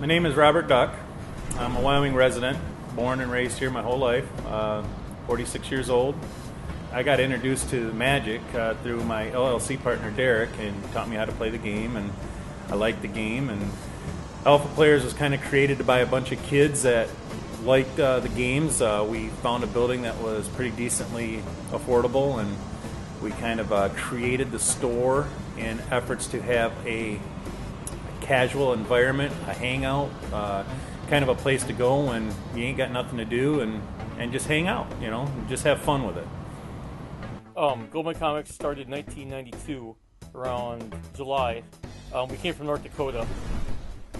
My name is Robert Duck. I'm a Wyoming resident, born and raised here my whole life, 46 years old. I got introduced to Magic through my LLC partner Derek, and taught me how to play the game, and I liked the game. And Alpha Players was kind of created by a bunch of kids that liked the games. We found a building that was pretty decently affordable, and we kind of created the store in efforts to have a casual environment, a hangout, kind of a place to go when you ain't got nothing to do, and just hang out, just have fun with it. Goldman Comics started in 1992, around July. We came from North Dakota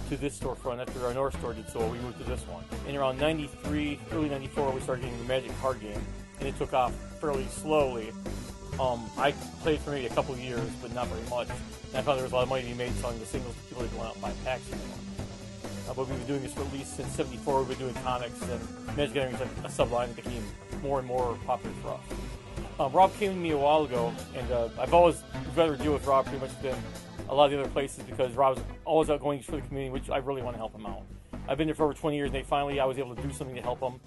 to this storefront. After our North store did so, we moved to this one. In around 93, early 94, we started getting the Magic card game, and it took off fairly slowly. I played for maybe a couple of years, but not very much. And I found there was a lot of money to be made selling the singles to people that go out and buy packs anymore. But we've been doing this for at least since '74. We've been doing comics, and Magic Gathering is a subline that became more and more popular for us. Rob came to me a while ago, and I've always rather deal with Rob pretty much than a lot of the other places, because Rob's always outgoing for the community, which I really want to help him out. I've been there for over 20 years, and finally I was able to do something to help him.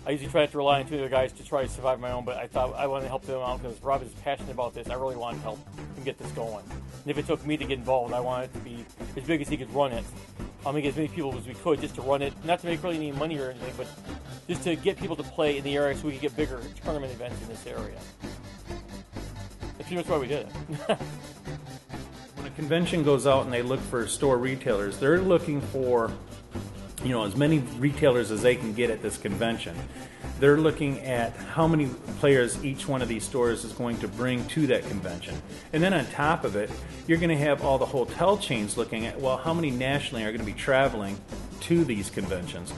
I usually try not to rely on two other guys to try to survive my own, but I thought I wanted to help them out because Rob is passionate about this. I really wanted to help him get this going. And if it took me to get involved, I wanted it to be as big as he could run it. Get as many people as we could just to run it, not to make really any money or anything, but just to get people to play in the area so we could get bigger tournament events in this area. That's pretty much why we did it. When a convention goes out and they look for store retailers, they're looking for as many retailers as they can get at this convention. They're looking at how many players each one of these stores is going to bring to that convention. And then on top of it, you're going to have all the hotel chains looking at, well, how many nationally are going to be traveling to these conventions.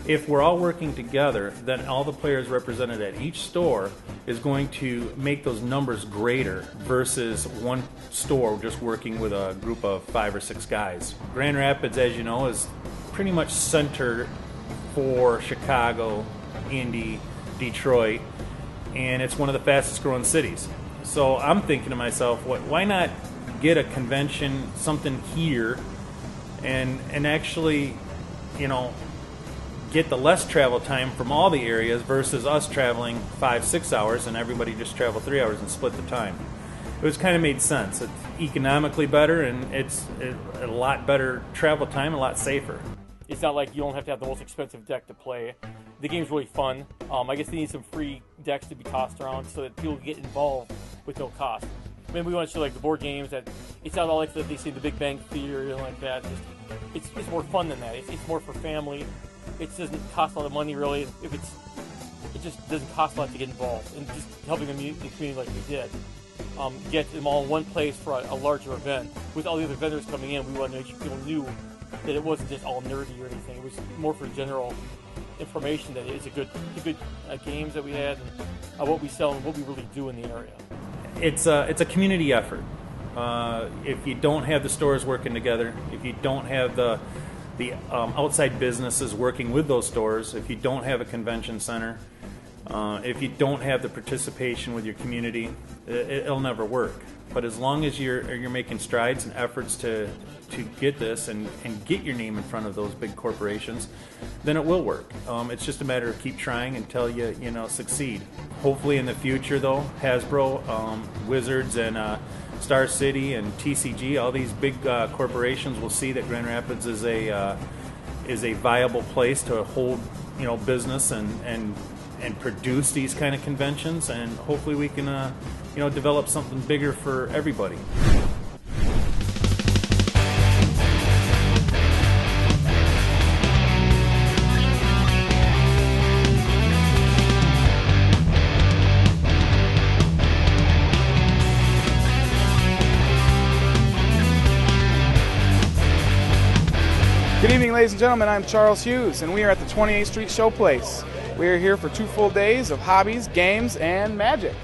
If we're all working together, then all the players represented at each store is going to make those numbers greater versus one store just working with a group of 5 or 6 guys. Grand Rapids, as you know, is pretty much centered for Chicago, Indy, Detroit, and it's one of the fastest growing cities. So I'm thinking to myself, why not get a convention, something here, and actually, get the less travel time from all the areas versus us traveling 5-6 hours and everybody just travel 3 hours and split the time. It was kind of made sense. It's economically better, and it's a lot better travel time, a lot safer. It's not like you don't have to have the most expensive deck to play. The game's really fun. I guess they need some free decks to be tossed around so that people get involved with no cost. We want to show like the board games that it's not all like that they say the Big Bang Theory or anything like that. It's more fun than that. It's more for family. It doesn't cost a lot of money really. It just doesn't cost a lot to get involved, and just helping the community like we did. Get them all in one place for a larger event. With all the other vendors coming in, we wanted to make sure people knew that it wasn't just all nerdy or anything. It was more for general information that it's a good games that we had, and what we sell and what we really do in the area. It's a community effort. If you don't have the stores working together, if you don't have the outside businesses working with those stores, if you don't have a convention center, if you don't have the participation with your community, it'll never work. But as long as you're making strides and efforts to get this and get your name in front of those big corporations, then it will work. It's just a matter of keep trying until you succeed. Hopefully in the future, though, Hasbro, Wizards, and Star City and TCG, all these big corporations will see that Grand Rapids is a viable place to hold business and produce these kind of conventions, and hopefully we can develop something bigger for everybody. Good evening, ladies and gentlemen. I'm Charles Hughes, and we are at the 28th Street Showplace. We are here for 2 full days of hobbies, games, and magic.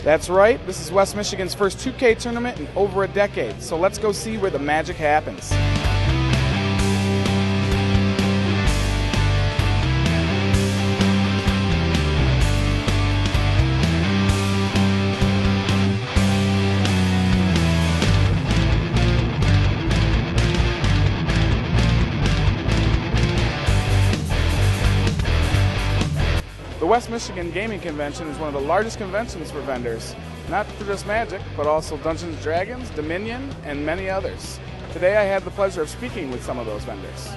That's right, this is West Michigan's first 2K tournament in over a decade, so let's go see where the magic happens. West Michigan Gaming Convention is one of the largest conventions for vendors, not for just Magic, but also Dungeons & Dragons, Dominion, and many others. Today I had the pleasure of speaking with some of those vendors.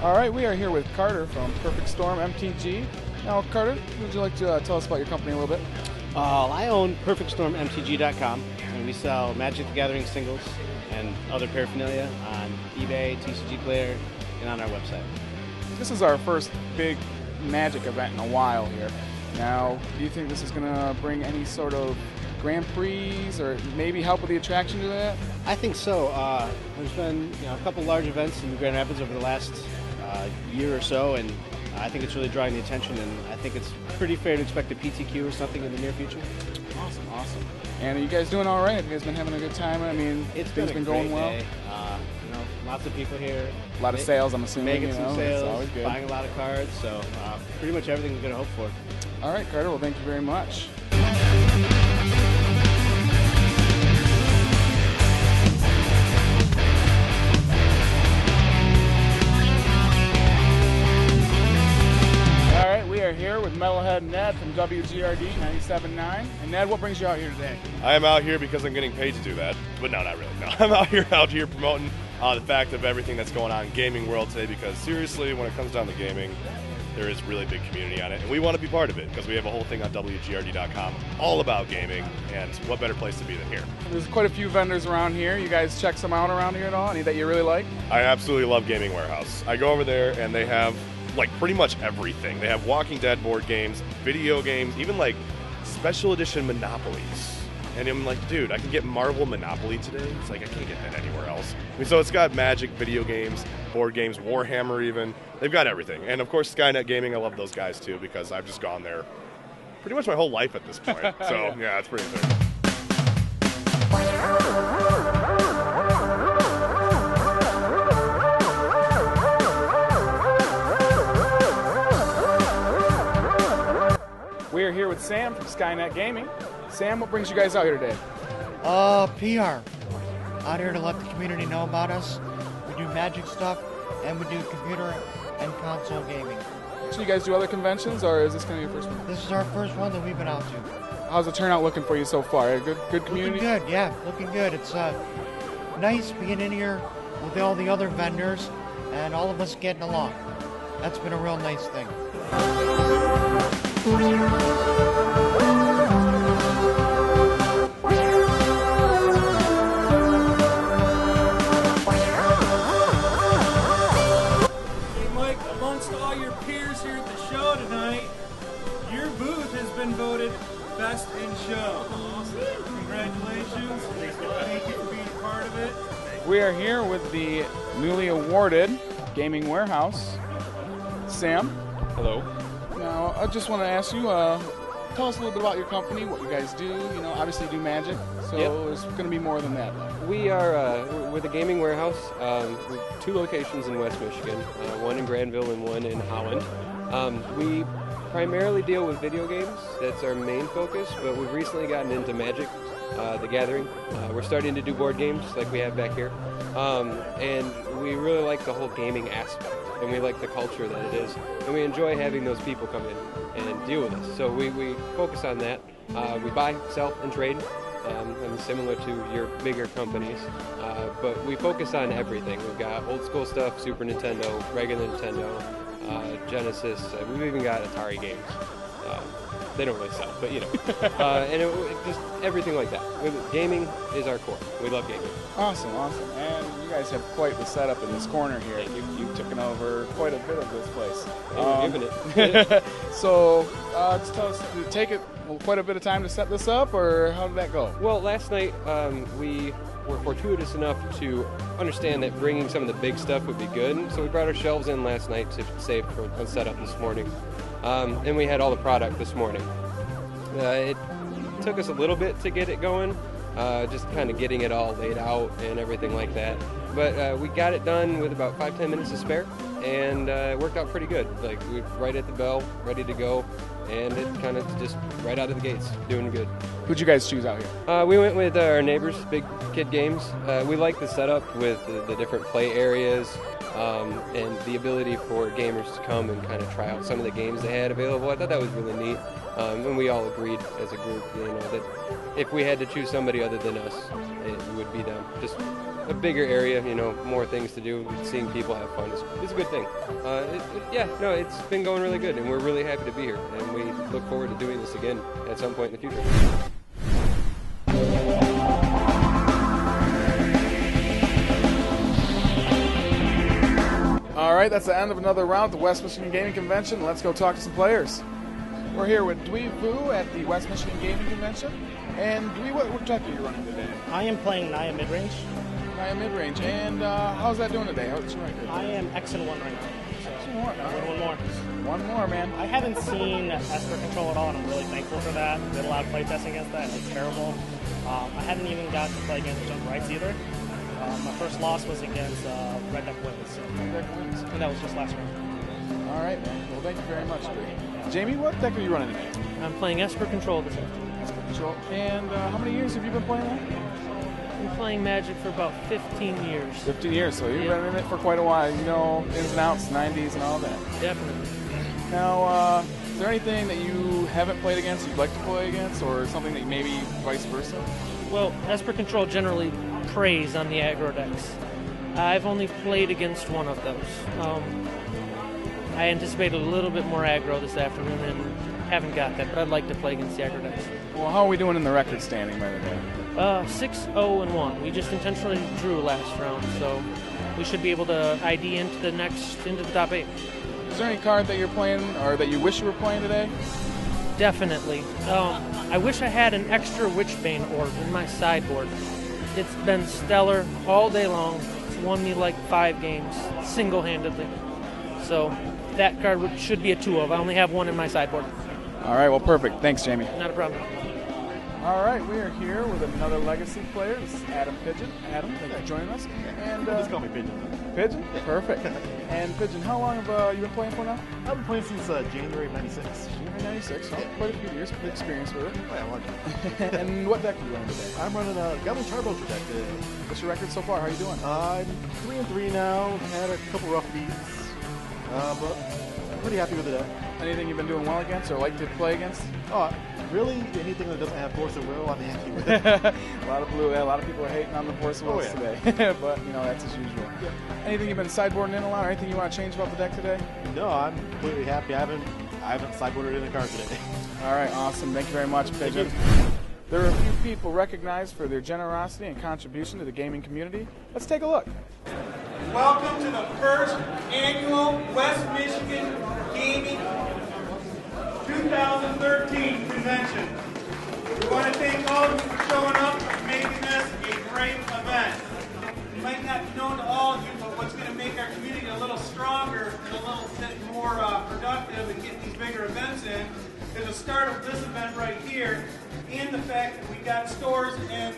All right, we are here with Carter from Perfect Storm MTG. Now, Carter, would you like to tell us about your company a little bit? I own PerfectStormMTG.com, and we sell Magic the Gathering singles and other paraphernalia on eBay, TCG Player, and on our website. This is our first big Magic event in a while here. Now, do you think this is going to bring any sort of Grand Prix or maybe help with the attraction to that? I think so. There's been a couple large events in Grand Rapids over the last year or so, and I think it's really drawing the attention, and I think it's pretty fair to expect a PTQ or something in the near future. Awesome. And are you guys doing all right? Have you guys been having a good time? I mean, It's things been going well? Day. Lots of people here. A lot of sales, I'm assuming. Making some It's sales, always good. buying a lot of cards, so pretty much everything we're going to hope for. All right, Carter, well, thank you very much. We are here with Metalhead Ned from WGRD 97.9. And Ned, what brings you out here today? I am out here because I'm getting paid to do that, but no, not really. No, I'm out here promoting the fact of everything that's going on in gaming world today. Because seriously, when it comes down to gaming, there is really big community on it, and we want to be part of it because we have a whole thing on WGRD.com all about gaming. And what better place to be than here? There's quite a few vendors around here. You guys check some out around here at all? Any that you really like? I absolutely love Gaming Warehouse. I go over there and they have like pretty much everything. They have Walking Dead board games, video games, even like special edition Monopolies. And I'm like, dude, I can get Marvel Monopoly today. It's like, I can't get that anywhere else. I mean, so it's got Magic, video games, board games, Warhammer even. They've got everything. And of course, Skynet Gaming, I love those guys too because I've just gone there pretty much my whole life at this point. So yeah, it's pretty fair. We are here with Sam from Skynet Gaming. Sam, what brings you guys out here today? PR. Out here to let the community know about us. We do Magic stuff, and we do computer and console gaming. So you guys do other conventions, or is this going to be your first one? This is our first one that we've been out to. How's the turnout looking for you so far? A good community? Looking good, yeah, looking good. It's nice being in here with all the other vendors and all of us getting along. That's been a real nice thing. Mike, amongst all your peers here at the show tonight, your booth has been voted best in show. Congratulations. Thank you for being a part of it. We are here with the newly awarded Gaming Warehouse, Sam. Hello. Now, I just want to ask you, tell us a little bit about your company, what you guys do. You know, obviously you do Magic, so There's going to be more than that. We are we're the Gaming Warehouse. We have 2 locations in West Michigan, one in Granville and one in Holland. We primarily deal with video games. That's our main focus, but we've recently gotten into Magic the Gathering. We're starting to do board games like we have back here. And we really like the whole gaming aspect, and we like the culture that it is. And we enjoy having those people come in and deal with us. So we focus on that. We buy, sell, and trade. And similar to your bigger companies, but we focus on everything. We've got old school stuff, Super Nintendo, regular Nintendo, Genesis. We've even got Atari games. They don't really sell, but you know, and just everything like that. Gaming is our core. We love gaming. Awesome. And you guys have quite the setup in this corner here. You've taken over quite a bit of this place. We're giving it. So, just tell us, did it take quite a bit of time to set this up, or how did that go? Well, last night we were fortuitous enough to understand that bringing some of the big stuff would be good, so we brought our shelves in last night to save on setup this morning. And we had all the product this morning. It took us a little bit to get it going, just kind of getting it all laid out and everything like that. But we got it done with about 5-10 minutes to spare, and it worked out pretty good. Like, we were right at the bell, ready to go, and it kind of just right out of the gates, doing good. Who'd you guys choose out here? We went with our neighbors, Big Kid Games. We like the setup with the different play areas and the ability for gamers to come and kind of try out some of the games they had available. I thought that was really neat. And we all agreed as a group, that if we had to choose somebody other than us, it would be them. Just a bigger area, more things to do. Seeing people have fun is a good thing. It's been going really good, and we're really happy to be here. And we look forward to doing this again at some point in the future. All right, that's the end of another round at the West Michigan Gaming Convention. Let's go talk to some players. We're here with Dwee Vu at the West Michigan Gaming Convention. And Dwee, what deck are you running today? I am playing Naya midrange. Naya midrange. And how's that doing today? How's your record? I am X and 1 right now. So one more. One more, man. I haven't seen Esper Control at all, and I'm really thankful for that. Did a lot of playtesting against that. It's terrible. I haven't even got to play against Junk Rights either. My first loss was against Red Deck Wins. And that was just last round. All right, man. Well, thank you very much, Dwee. Jamie, what deck are you running today? I'm playing Esper Control this afternoon. Esper Control. And how many years have you been playing that? I've been playing Magic for about 15 years. 15 years, so you've been in it for quite a while. You know ins and outs, 90s and all that. Definitely. Now, is there anything that you haven't played against you'd like to play against, or something that maybe vice versa? Well, Esper Control generally preys on the aggro decks. I've only played against one of those. I anticipated a little bit more aggro this afternoon and haven't got that, but I'd like to play against the aggro decks. Well, how are we doing in the record standing by the way? 6-0-1. We just intentionally drew last round, so we should be able to ID into the top 8. Is there any card that you're playing or that you wish you were playing today? Definitely. I wish I had an extra Witchbane orb in my sideboard. It's been stellar all day long. It's won me like 5 games single-handedly. So that card should be a 2 of. I only have 1 in my sideboard. All right, well, perfect. Thanks, Jamie. Not a problem. All right, we are here with another Legacy player. This is Adam Pigeon. Adam, thanks for joining us. And just call me Pigeon. Pigeon? Perfect. And Pigeon, how long have you been playing for now? I've been playing since January of '96. January '96, so quite a few years of experience with it. Oh, yeah, I like it. And what deck are you running today? I'm running a Goblin Charbulger deck today. What's your record so far? How are you doing? I'm 3-3 now. Had a couple rough beats, but I'm pretty happy with the deck. Anything you've been doing well against or like to play against? Oh, really? Anything that doesn't have Force of Will, I'm happy with it. A lot of blue. A lot of people are hating on the Force of Will today, but that's as usual. Yeah. Anything you've been sideboarding in a lot, or anything you want to change about the deck today? No, I'm completely happy. I haven't sideboarded in a card today. All right, awesome. Thank you very much, Pigeon. There are a few people recognized for their generosity and contribution to the gaming community. Let's take a look. Welcome to the first annual West Michigan Gaming 2013 convention. We want to thank all of you for showing up and making this a great event. It might not be known to all of you, but what's going to make our community a little stronger and a little bit more productive and get these bigger events in is the start of this event right here, and the fact that we got stores and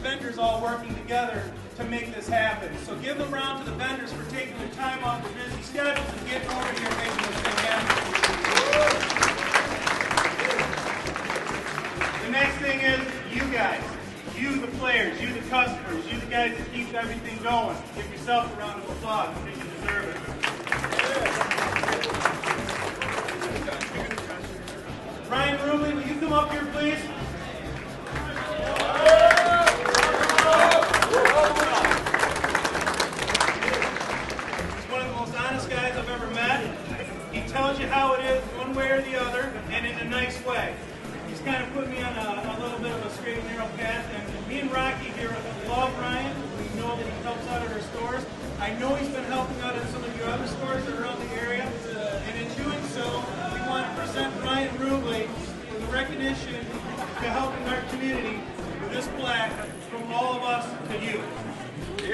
vendors all working together to make this happen. So give a round to the vendors for taking their time off their busy schedules and getting over here and making this thing happen. The next thing is you guys, you the players, you the customers, you the guys that keep everything going. Give yourself a round of applause. I think you deserve it. Ryan Rubley, will you come up here, please? He's one of the most honest guys I've ever met. He tells you how it is one way or the other, and in a nice way. He's kind of put me on a little bit of a straight and narrow path, and me and Rocky here love Ryan. We know that he helps out at our stores. I know he's been helping out at some of your other stores that are around the area, and in doing so, we want to present Ryan Rubley with a recognition to helping our community with this plaque from all of us to you. Go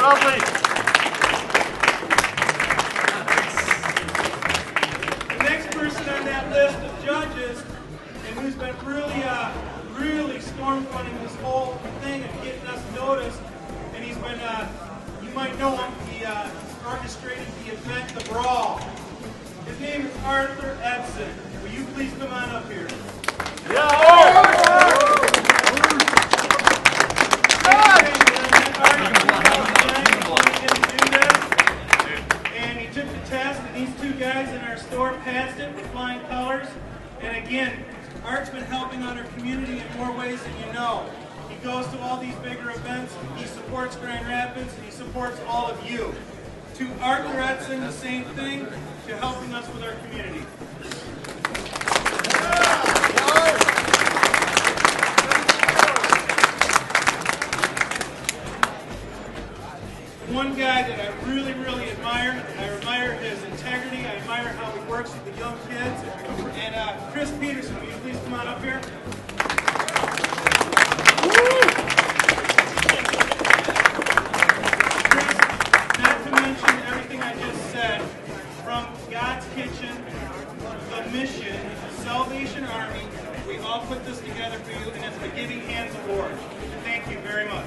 Rubley! The next person on that list of judges, and who's been really might know him. He orchestrated the event, The Brawl. His name is Arthur Edson. Will you please come on up here? And he took the test, and these two guys in our store passed it with flying colors. And again, Art's been helping out our community in more ways than you know. He goes to all these bigger events, he supports Grand Rapids, and he supports all of you. To Arthur Edson, the same thing, to helping us with our community. One guy that I really, really admire. I admire his integrity. I admire how he works with the young kids. And Chris Peterson, will you please come on up here? Chris, not to mention everything I just said, from God's Kitchen, the mission, the Salvation Army, we all put this together for you, and it's the Giving Hands Award. Thank you very much.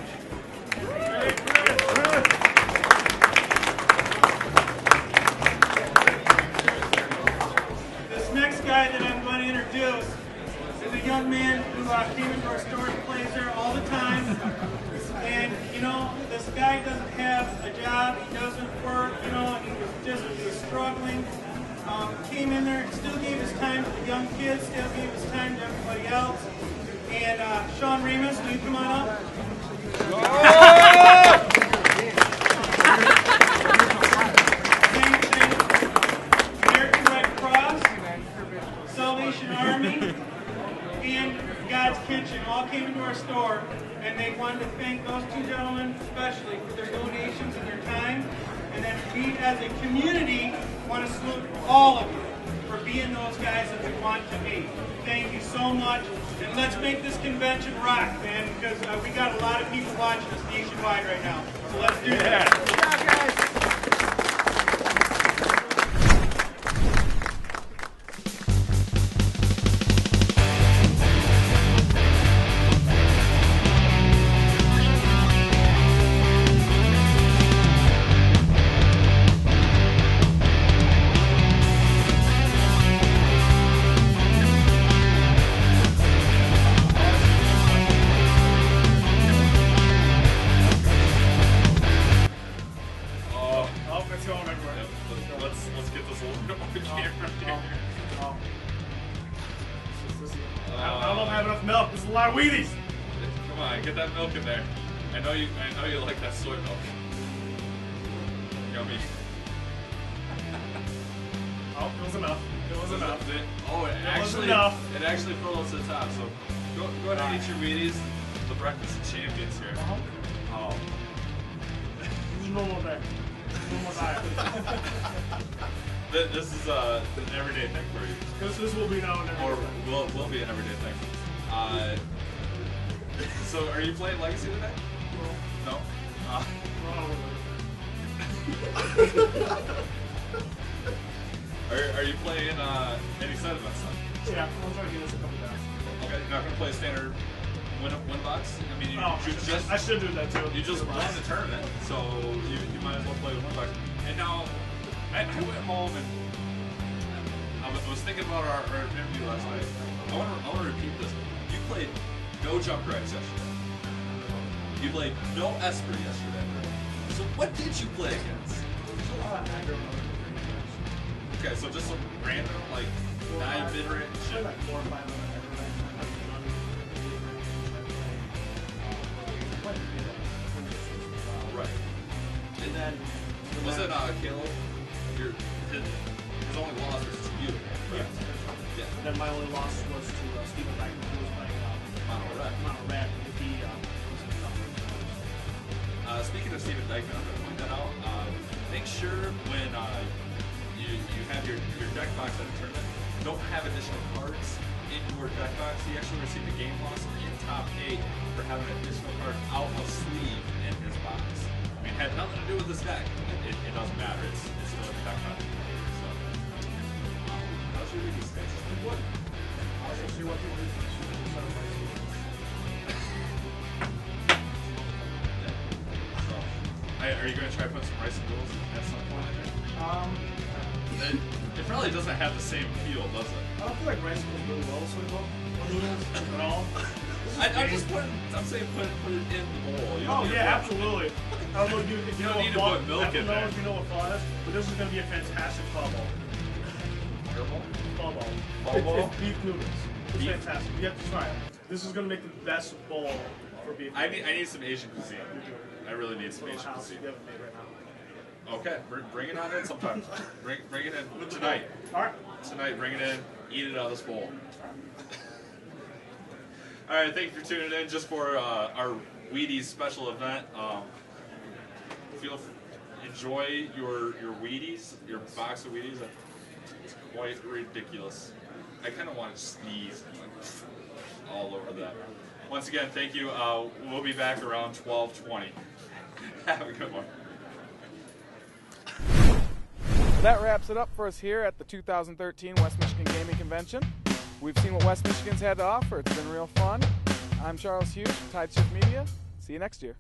Next guy that I'm going to introduce is a young man who came into our store and plays there all the time. And, you know, this guy doesn't have a job, he doesn't work, you know, he was struggling. Came in there, still gave his time to the young kids, still gave his time to everybody else. And Sean Remus, will you come on up? Salvation Army and God's Kitchen all came into our store, and they wanted to thank those two gentlemen especially for their donations and their time. And then we as a community want to salute all of you for being those guys that we want to be. Thank you so much, and let's make this convention rock, man, because we got a lot of people watching us nationwide right now. So let's do that. Good job, guys. Wheaties! Come on, get that milk in there. I know you like that soy milk. Yummy. Oh, it was enough. It was enough. Oh, it actually filled us to the top. So go ahead and eat your Wheaties. The breakfast of champions here. Oh. This is normal day. Normal diet. This is an everyday thing for you. This will be now an everyday thing. Or will be an everyday thing. So are you playing Legacy today? No. Are you playing any side events then? Yeah, I'm trying to get this a couple times. Okay, you're not gonna play standard win box? I mean, I should do that too. You just won the tournament, so you might as well play the win box. And now I went home and I was thinking about our interview last night. I want to repeat this. You played no Junkratz yesterday. You played no Esper yesterday. So what did you play against? Okay, so just some random, like, 9-bit shit. Like 4 or 5 of them. Right. And then, was it Caleb? His only loss was to you. Right? Yeah. And then my only loss was to Stephen Dyke, who was playing Mono Red. Speaking of Stephen Dykeman, I'm going to point that out. Make sure when you have your deck box at a tournament, don't have additional cards in your deck box. He actually received a game loss in top 8 for having additional cards out of sleeve in his box. I mean, it had nothing to do with this deck. It doesn't matter. It's still in the deck box. So, how's your reading stats? What? I'll just see what you do. Are you going to try to put some rice noodles at some point in there? It probably doesn't have the same feel, does it? I don't feel like rice goes really well with soy milk or noodles at all. I'm saying put it in the bowl. You Oh don't need yeah, to absolutely. I don't know if you don't know need to what put milk I don't in know there. if you know what pho is, but this is going to be a fantastic pho bowl. Pho bowl? Pho bowl? It's beef noodles. It's Beef? fantastic. You have to try it. This is going to make the best bowl for beef. I need some Asian cuisine. I really need some Asian House cuisine. you haven't made right now. Okay, bring it on in sometime. Bring it in tonight. All right. Tonight, bring it in. Eat it out of this bowl. All right, thank you for tuning in just for our Wheaties special event. Enjoy your Wheaties, your box of Wheaties. It's quite ridiculous. I kind of want to sneeze all over that. Once again, thank you. We'll be back around 12:20. Have a good one. That wraps it up for us here at the 2013 West Michigan Gaming Convention. We've seen what West Michigan's had to offer. It's been real fun. I'm Charles Hughes from Tide Shift Media. See you next year.